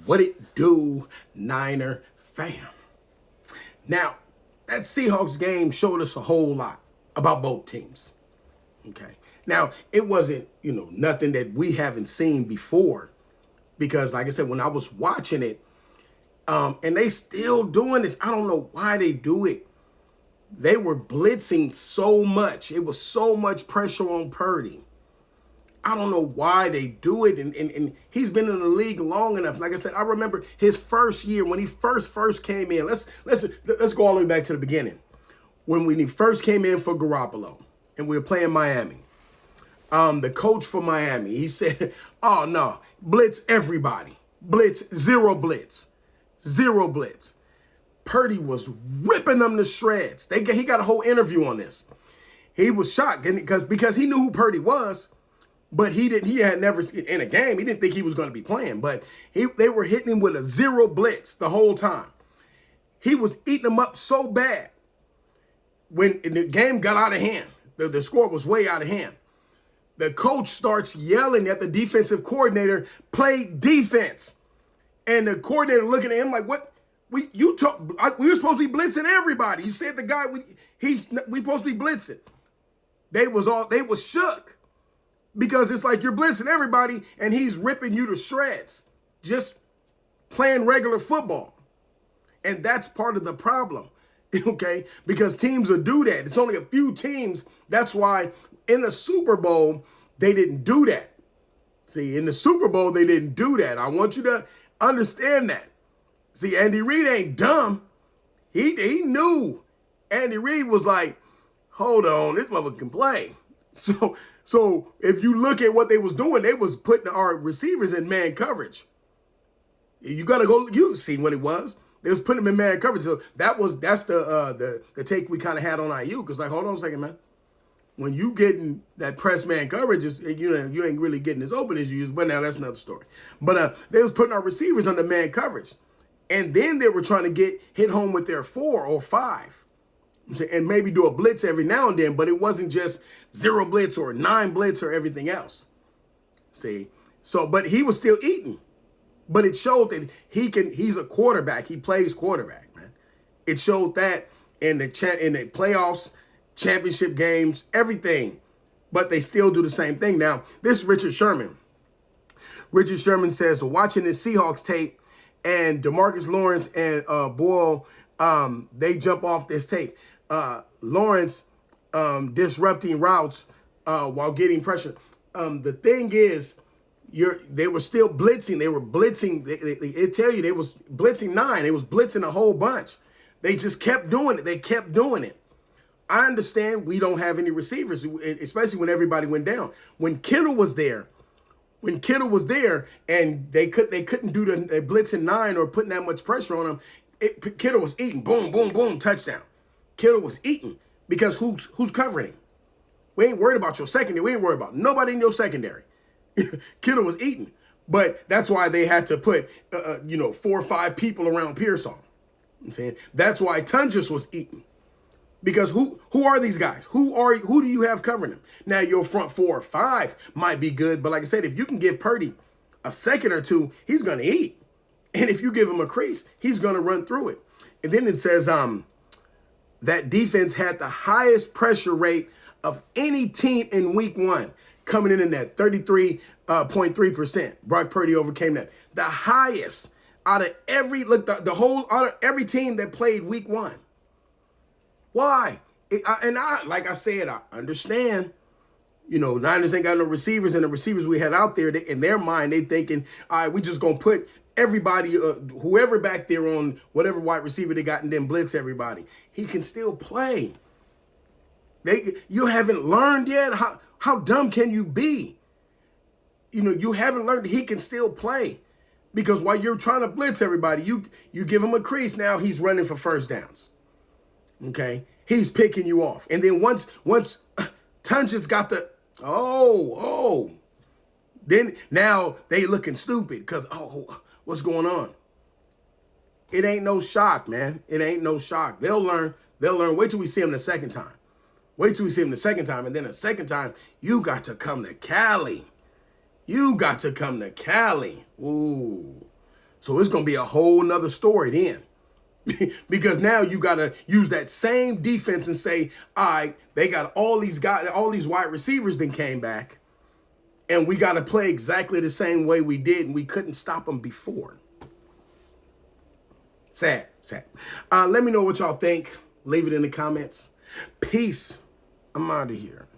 What it do, Niner fam? Now, that Seahawks game showed us a whole lot about both teams. Okay. Now, it wasn't, nothing that we haven't seen before. Because, like I said, when I was watching it, and they still doing this, I don't know why they do it. They were blitzing so much. It was so much pressure on Purdy. I don't know why they do it, and he's been in the league long enough. Like I said, I remember his first year when he first came in. Let's go all the way back to the beginning. When he first came in for Garoppolo, and we were playing Miami. The coach for Miami, he said, "Oh no, blitz everybody, zero blitz." Purdy was ripping them to shreds. He got a whole interview on this. He was shocked because he knew who Purdy was. But he had never in a game. He didn't think he was going to be playing. But they were hitting him with a zero blitz the whole time. He was eating them up so bad. When the game got out of hand, the score was way out of hand. The coach starts yelling at the defensive coordinator, "Play defense." And the coordinator looking at him like, "What? We were supposed to be blitzing everybody. You said the guy we supposed to be blitzing." They was shook. Because it's like you're blitzing everybody and he's ripping you to shreds. Just playing regular football. And that's part of the problem. Okay? Because teams will do that. It's only a few teams. That's why in the Super Bowl, they didn't do that. See, in the Super Bowl, they didn't do that. I want you to understand that. See, Andy Reid ain't dumb. He knew. Andy Reid was like, hold on, this mother can play. So if you look at what they was doing, they was putting our receivers in man coverage. You gotta go. You've seen what it was. They was putting them in man coverage. So that's the take we kind of had on IU. Because like, hold on a second, man. When you getting that press man coverage, you ain't really getting as open as you use. But now that's another story. But they was putting our receivers under man coverage, and then they were trying to hit home with their 4 or 5. And maybe do a blitz every now and then, but it wasn't just 0 blitz or 9 blitz or everything else. See? So, but he was still eating. But it showed that he's a quarterback. He plays quarterback, man. It showed that in the playoffs, championship games, everything. But they still do the same thing. Now, this is Richard Sherman. Richard Sherman says, watching the Seahawks tape and DeMarcus Lawrence and Boyle, they jump off this tape. Lawrence disrupting routes while getting pressure. The thing is, they were still blitzing. They were blitzing. They tell you they was blitzing 9. They was blitzing a whole bunch. They just kept doing it. They kept doing it. I understand we don't have any receivers, especially when everybody went down. When Kittle was there, and they couldn't do the blitzing 9 or putting that much pressure on him. Kittle was eating. Boom, boom, boom, touchdown. Kittle was eating because who's covering him? We ain't worried about your secondary. We ain't worried about nobody in your secondary. Kittle was eating. But that's why they had to put, 4 or 5 people around Pearsall. I'm saying that's why Tungus was eating. Because who are these guys? Who do you have covering them? Now, your front 4 or 5 might be good. But like I said, if you can give Purdy a second or two, he's going to eat. And if you give him a crease, he's going to run through it. And then it says that defense had the highest pressure rate of any team in week 1, coming in at 33.3%. Brock Purdy overcame that. The highest out of every team that played week 1. Why? Like I said, I understand. Niners ain't got no receivers, and the receivers we had out there, in their mind, they thinking, all right, we just going to put everybody, whoever back there on whatever wide receiver they got and then blitz everybody. He can still play. You haven't learned yet? How dumb can you be? You haven't learned that he can still play. Because while you're trying to blitz everybody, you give him a crease, now he's running for first downs. Okay? He's picking you off. And then once Tungus got the, then now they looking stupid because, what's going on? It ain't no shock, man. It ain't no shock. They'll learn. Wait till we see him the second time. And then the second time, you got to come to Cali. Ooh. So it's going to be a whole nother story then. Because now you got to use that same defense and say, all right, they got all these guys, all these wide receivers then came back, and we got to play exactly the same way we did, and we couldn't stop them before. Sad. Let me know what y'all think. Leave it in the comments. Peace. I'm out of here.